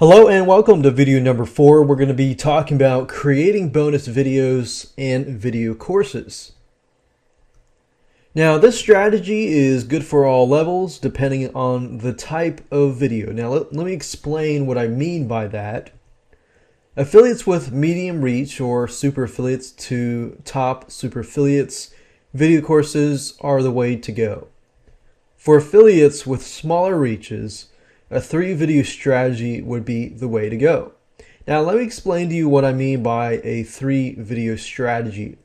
Hello and welcome to video number 4. We're going to be talking about creating bonus videos and video courses. Now, this strategy is good for all levels depending on the type of video. Now, let me explain what I mean by that. Affiliates with medium reach or super affiliates to top super affiliates, video courses are the way to go. For affiliates with smaller reaches, a 3-video strategy would be the way to go. Now let me explain to you what I mean by a 3-video strategy.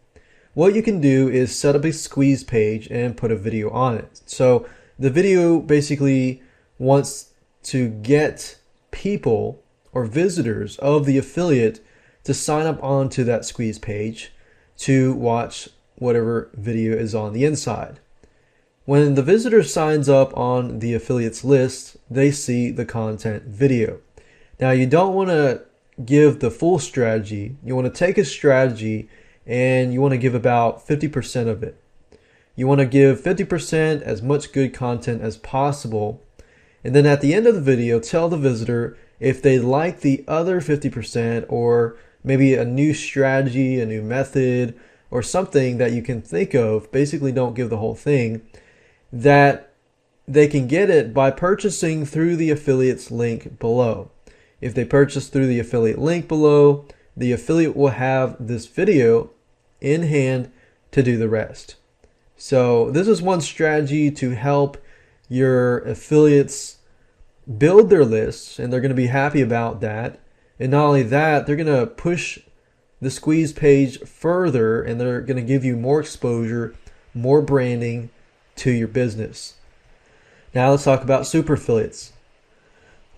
What you can do is set up a squeeze page and put a video on it. So the video basically wants to get people or visitors of the affiliate to sign up onto that squeeze page to watch whatever video is on the inside. When the visitor signs up on the affiliate's list, they see the content video. Now you don't want to give the full strategy. You want to take a strategy and you want to give about 50% of it. You want to give 50% as much good content as possible. And then at the end of the video, tell the visitor if they like the other 50% or maybe a new strategy, a new method, or something that you can think of. Basically, don't give the whole thing. That they can get it by purchasing through the affiliate's link below. If they purchase through the affiliate link below, the affiliate will have this video in hand to do the rest. So this is one strategy to help your affiliates build their lists, and they're going to be happy about that. And not only that, they're going to push the squeeze page further, and they're going to give you more exposure, more branding to your business. Now let's talk about super affiliates.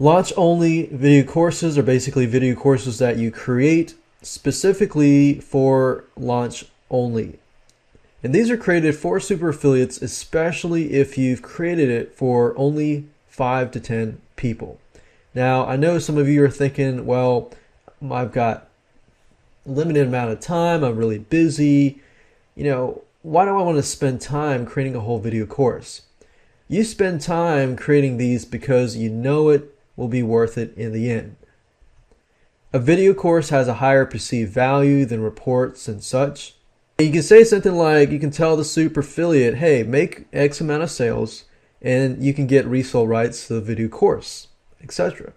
Launch only video courses are basically video courses that you create specifically for launch only. And these are created for super affiliates, especially if you've created it for only 5 to 10 people. Now I know some of you are thinking, well, I've got a limited amount of time, I'm really busy, why do I want to spend time creating a whole video course? You spend time creating these because you know it will be worth it in the end. A video course has a higher perceived value than reports and such. You can say something like, you can tell the super affiliate, hey, make X amount of sales and you can get resale rights to the video course, etc.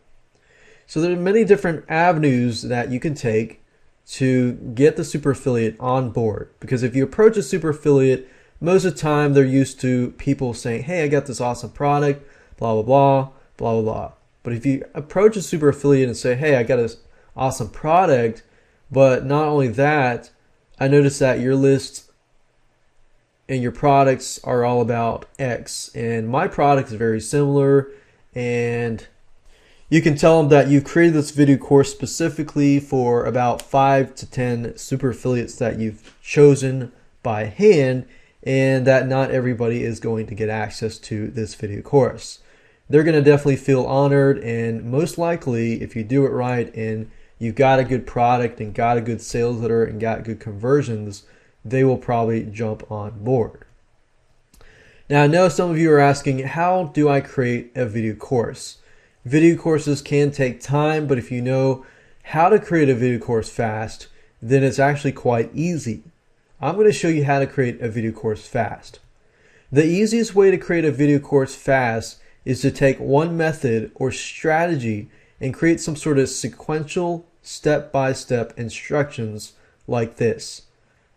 So there are many different avenues that you can take to get the super affiliate on board. Because if you approach a super affiliate, most of the time they're used to people saying, hey, I got this awesome product, blah, blah, blah, blah, blah, blah. But if you approach a super affiliate and say, hey, I got this awesome product, but not only that, I noticed that your list and your products are all about X, and my product is very similar, and you can tell them that you've created this video course specifically for about 5 to 10 super affiliates that you've chosen by hand, and that not everybody is going to get access to this video course. They're going to definitely feel honored, and most likely, if you do it right and you've got a good product and got a good sales letter and got good conversions, they will probably jump on board. Now I know some of you are asking, how do I create a video course? Video courses can take time, but if you know how to create a video course fast, then it's actually quite easy. I'm going to show you how to create a video course fast. The easiest way to create a video course fast is to take one method or strategy and create some sort of sequential step-by-step instructions like this.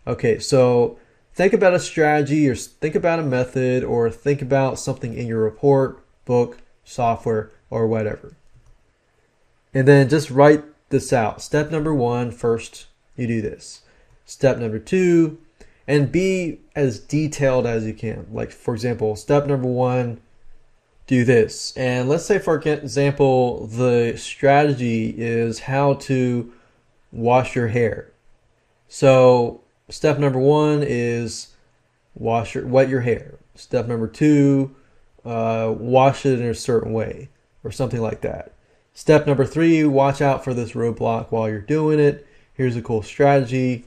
Okay, so think about a strategy or think about a method or think about something in your report, book, software, or whatever. And then just write this out. Step number 1, first you do this. Step number 2, and be as detailed as you can. Like for example, step number 1, do this. And let's say for example, the strategy is how to wash your hair. So step number 1 is wet your hair. Step number 2, wash it in a certain way, or something like that. Step number 3, watch out for this roadblock while you're doing it. Here's a cool strategy,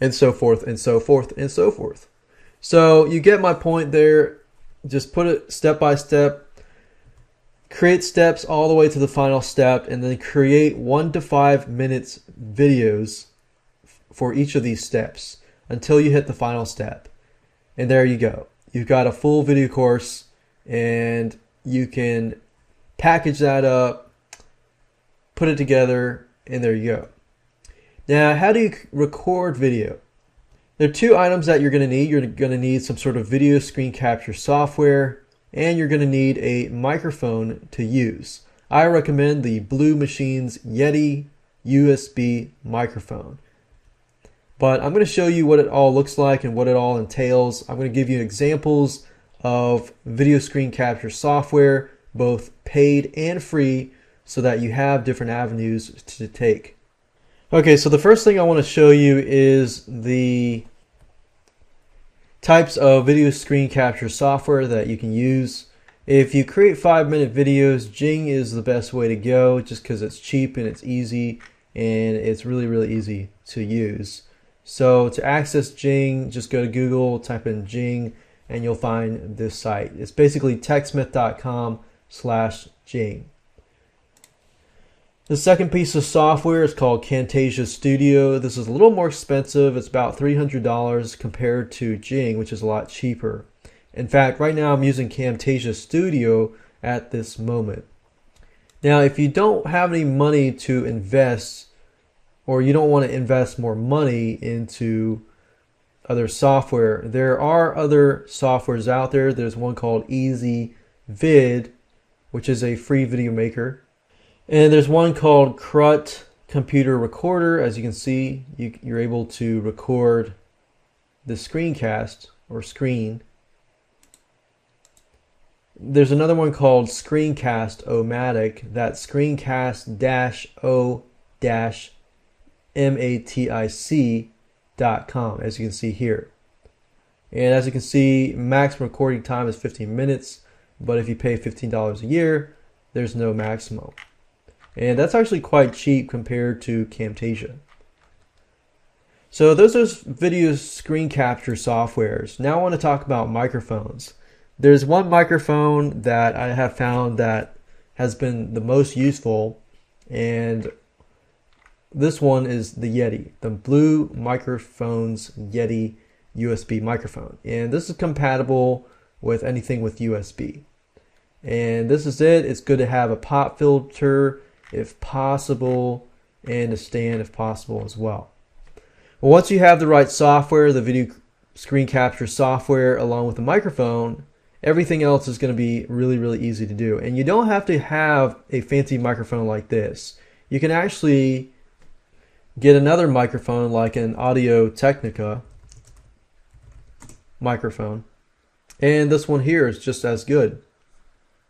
and so forth, and so forth, and so forth. So you get my point there. Just put it step by step. create steps all the way to the final step, and then create 1 to 5 minutes videos for each of these steps until you hit the final step. And there you go. You've got a full video course, and you can package that up, put it together, and there you go. Now, how do you record video? There are 2 items that you're going to need. You're going to need some sort of video screen capture software, and you're going to need a microphone to use. I recommend the Blue Machines Yeti USB microphone. But I'm going to show you what it all looks like and what it all entails. I'm going to give you examples of video screen capture software, both paid and free, so that you have different avenues to take. Okay, so the first thing I want to show you is the types of video screen capture software that you can use. If you create 5-minute videos, Jing is the best way to go, just because it's cheap and it's easy, and it's really easy to use. So to access Jing, just go to Google, type in Jing, and you'll find this site. It's basically techsmith.com/Jing. The second piece of software is called Camtasia Studio. This is a little more expensive. It's about $300 compared to Jing, which is a lot cheaper. In fact, right now I'm using Camtasia Studio at this moment. Now, if you don't have any money to invest, or you don't want to invest more money into other software, there are other softwares out there. There's one called EasyVid, which is a free video maker. And there's one called Crut Computer Recorder. As you can see, you're able to record the screencast or screen. There's another one called Screencast-O-Matic. That's screencast-o-matic.com, as you can see here. And as you can see, maximum recording time is 15 minutes, but if you pay $15 a year, there's no maximum. And that's actually quite cheap compared to Camtasia. So those are video screen capture softwares. Now I want to talk about microphones. There's one microphone that I have found that has been the most useful, and this one is the Yeti, the Blue Microphones Yeti USB microphone. And this is compatible with anything with USB. And this is it. It's good to have a pop filter if possible, and a stand if possible as well. Well, once you have the right software, the video screen capture software along with the microphone, everything else is going to be really easy to do. And you don't have to have a fancy microphone like this. You can actually get another microphone like an Audio-Technica microphone, and this one here is just as good.